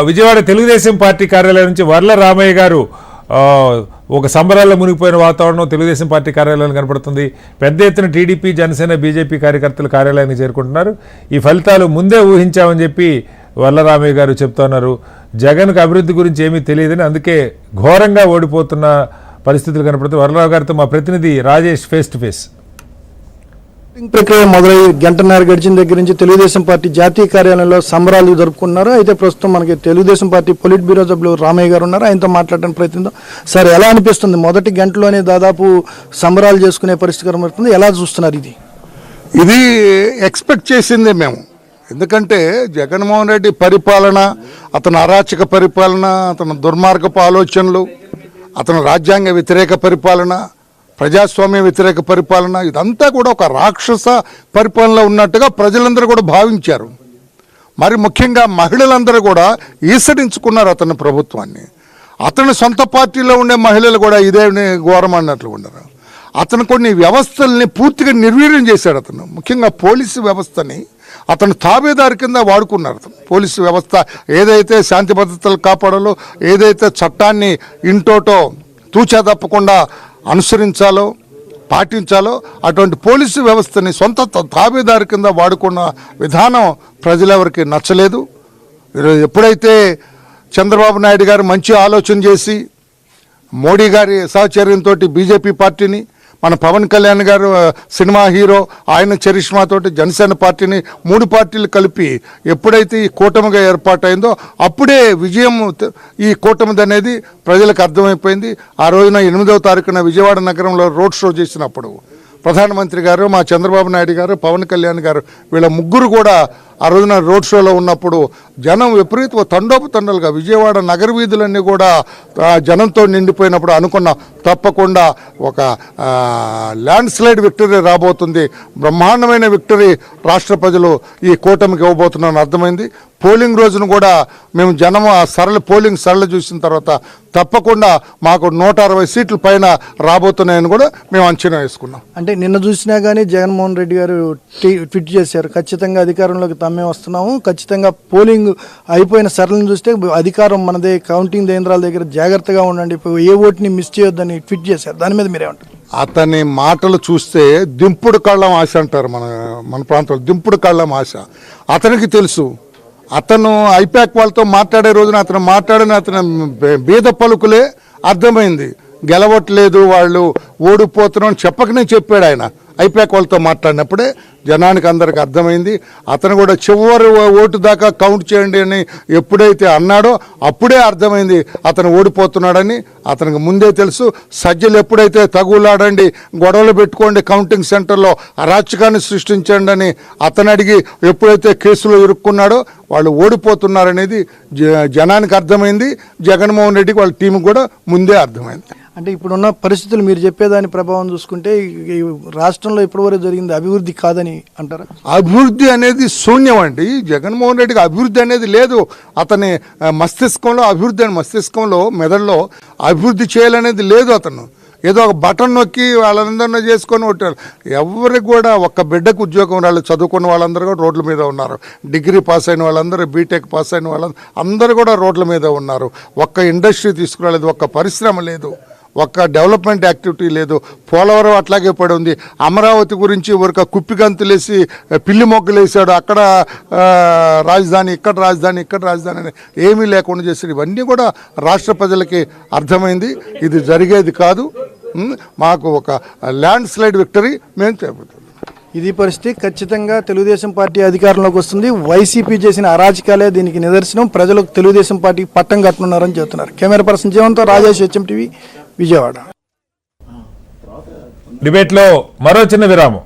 Vijayawada Telugu Desam party కార్యాలయం నుంచి వర్ల రామయ్య గారు ఒక సంబరాల్లో మునిగిపోయిన వాతావరణం తెలుగుదేశం పార్టీ కార్యాలయం కనపడుతుంది. పెద్ద ఎత్తున టీడీపీ, జనసేన, బీజేపీ కార్యకర్తలు కార్యాలయానికి చేరుకుంటున్నారు. ఈ ఫలితాలు ముందే ఊహించామని చెప్పి వర్ల రామయ్య గారు చెప్తున్నారు. జగన్కు అభివృద్ధి గురించి ఏమీ తెలియదని, అందుకే ఘోరంగా ఓడిపోతున్న పరిస్థితులు కనపడుతుంది. వర్లరావు గారితో మా ప్రతినిధి రాజేష్ ఫేస్ టు ఫేస్. ప్రక్రియ మొదలై గంటన్నర గడిచిన దగ్గర నుంచి తెలుగుదేశం పార్టీ జాతీయ కార్యాలయంలో సంబరాలు జరుపుకున్నారు. అయితే ప్రస్తుతం మనకి తెలుగుదేశం పార్టీ పొలిట్ బ్యూరో సభ్యులు రామయ్య గారు ఉన్నారు. ఆయనతో మాట్లాడడానికి ప్రయత్నిద్దాం. సార్, ఎలా అనిపిస్తుంది? మొదటి గంటలోనే దాదాపు సంబరాలు చేసుకునే పరిస్థితి కనబడుతుంది. ఎలా చూస్తున్నారు? ఇది ఎక్స్పెక్ట్ చేసిందే మేము. ఎందుకంటే జగన్మోహన్ రెడ్డి పరిపాలన, అతను అరాచక పరిపాలన, అతను దుర్మార్గపు ఆలోచనలు, అతను రాజ్యాంగ వ్యతిరేక పరిపాలన, ప్రజాస్వామ్య వ్యతిరేక పరిపాలన, ఇదంతా కూడా ఒక రాక్షస పరిపాలనలో ఉన్నట్టుగా ప్రజలందరూ కూడా భావించారు. మరి ముఖ్యంగా మహిళలందరూ కూడా ఈసడించుకున్నారు అతని ప్రభుత్వాన్ని. అతని సొంత పార్టీలో ఉండే మహిళలు కూడా ఇదే ఘోరం అన్నట్లు ఉన్నారు. అతను కొన్ని వ్యవస్థల్ని పూర్తిగా నిర్వీర్యం చేశాడు. అతను ముఖ్యంగా పోలీసు వ్యవస్థని అతను తాబేదారి కింద వాడుకున్నారు. పోలీసు వ్యవస్థ ఏదైతే శాంతి భద్రతలు కాపాడాలో, ఏదైతే చట్టాన్ని ఇంటోటో తూచా తప్పకుండా అనుసరించాలో, పాటించాలో, అటువంటి పోలీసు వ్యవస్థని సొంత తాబేదారి కింద వాడుకున్న విధానం ప్రజలెవరికి నచ్చలేదు. ఎప్పుడైతే చంద్రబాబు నాయుడు గారు మంచి ఆలోచన చేసి మోడీ గారి సహచర్యంతో బీజేపీ పార్టీని, మన పవన్ కళ్యాణ్ గారు సినిమా హీరో, ఆయన చరిష్మాతోటి జనసేన పార్టీని, 3 పార్టీలు కలిపి ఎప్పుడైతే ఈ కూటమిగా ఏర్పాటైందో అప్పుడే విజయం ఈ కూటమిది అనేది ప్రజలకు అర్థమైపోయింది. ఆ రోజున 8వ తారీఖున విజయవాడ నగరంలో రోడ్ షో చేసినప్పుడు ప్రధానమంత్రి గారు, మా చంద్రబాబు నాయుడు గారు, పవన్ కళ్యాణ్ గారు, వీళ్ళ ముగ్గురు కూడా ఆ రోజున రోడ్ షోలో ఉన్నప్పుడు జనం విపరీత తండోపతండలుగా విజయవాడ నగర వీధులన్నీ కూడా జనంతో నిండిపోయినప్పుడు అనుకున్నాం తప్పకుండా ఒక ల్యాండ్ స్లైడ్ విక్టరీ రాబోతుంది, బ్రహ్మాండమైన విక్టరీ రాష్ట్ర ప్రజలు ఈ కూటమికి ఇవ్వబోతున్నారని అర్థమైంది. పోలింగ్ రోజున కూడా మేము జనం ఆ పోలింగ్ సరళ చూసిన తర్వాత తప్పకుండా మాకు 160 సీట్ల పైన రాబోతున్నాయని కూడా మేము అంచనా వేసుకున్నాం. అంటే నిన్న చూసినా కానీ జగన్మోహన్ రెడ్డి గారు ట్వీట్ చేశారు, ఖచ్చితంగా అధికారంలోకి తమ్మే వస్తున్నాము, ఖచ్చితంగా పోలింగ్ అయిపోయిన సరళని చూస్తే అధికారం మనదే, కౌంటింగ్ కేంద్రాల దగ్గర జాగ్రత్తగా ఉండండి, ఏ ఓటుని మిస్ చేయొద్దని ట్వీట్ చేశారు. దాని మీద మీరేమంటారు? అతని మాటలు చూస్తే దింపుడు కళ్ళం ఆశ అంటారు మన ప్రాంతంలో, దింపుడు కళ్ళం ఆశ. అతనికి తెలుసు, అతను ఐపాక్ వాళ్ళతో మాట్లాడే రోజున అతను అతని బీద పలుకులే అర్థమైంది. గెలవట్లేదు, వాళ్ళు ఓడిపోతున్నాం చెప్పకనే చెప్పాడు ఆయన. ఐపాక్ వాళ్ళతో మాట్లాడినప్పుడే జనానికి అందరికి అర్థమైంది. అతను కూడా చివరి ఓటు దాకా కౌంట్ చేయండి అని ఎప్పుడైతే అన్నాడో అప్పుడే అర్థమైంది అతను ఓడిపోతున్నాడని. అతనికి ముందే తెలుసు. సజ్జలు ఎప్పుడైతే తగులాడండి, గొడవలు పెట్టుకోండి, కౌంటింగ్ సెంటర్లో అరాచకాన్ని సృష్టించండి అని అతను అడిగి ఎప్పుడైతే కేసులో ఇరుక్కున్నాడో వాళ్ళు ఓడిపోతున్నారనేది జనానికి అర్థమైంది. జగన్మోహన్ రెడ్డికి వాళ్ళ టీం కూడా ముందే అర్థమైంది. అంటే ఇప్పుడున్న పరిస్థితులు మీరు చెప్పేదాని ప్రభావం చూసుకుంటే ఈ రాష్ట్రంలో ఇప్పటివరకు జరిగింది అభివృద్ధి కాదని అంటారా? అభివృద్ధి అనేది శూన్యం అండి. జగన్మోహన్ రెడ్డికి అభివృద్ధి అనేది లేదు. అతని మస్తిష్కంలో మెదడులో అభివృద్ధి చేయాలనేది లేదు. అతను ఏదో ఒక బటన్ నొక్కి వాళ్ళందరినీ చేసుకొని ఉంటారు. ఎవరికి కూడా ఒక్క బిడ్డకు ఉద్యోగం రాళ్ళు, చదువుకున్న వాళ్ళందరూ కూడా రోడ్ల మీద ఉన్నారు. డిగ్రీ పాస్ అయిన వాళ్ళందరూ, బీటెక్ పాస్ అయిన వాళ్ళందరూ అందరూ కూడా రోడ్ల మీద ఉన్నారు. ఒక్క ఇండస్ట్రీ తీసుకురాలేదు, ఒక్క పరిశ్రమ లేదు, ఒక్క డెవలప్మెంట్ యాక్టివిటీ లేదు. పోలవరం అట్లాగే పడి ఉంది. అమరావతి గురించి ఒక కుప్పిగంతులేసి పిల్లి మొగ్గలు వేసాడు. అక్కడ రాజధాని, ఇక్కడ రాజధాని, ఇక్కడ రాజధాని అని ఏమీ లేకుండా చేశాడు. ఇవన్నీ కూడా రాష్ట్ర ప్రజలకి అర్థమైంది. ఇది జరిగేది కాదు. మాకు ఒక ల్యాండ్ స్లైడ్ విక్టరీ మేము చెబుతాం. ఇది పరిస్థితి. ఖచ్చితంగా తెలుగుదేశం పార్టీ అధికారంలోకి వస్తుంది. వైసీపీ చేసిన అరాచకాలే దీనికి నిదర్శనం. ప్రజలకు తెలుగుదేశం పార్టీకి పట్టం కట్టనున్నారని చెబుతున్నారు. కెమెరా పర్సన్ జీవంతో రాజేష్, HM టీవీ, విజయవాడ. డిబేట్లో మరో చిన్న విరామం.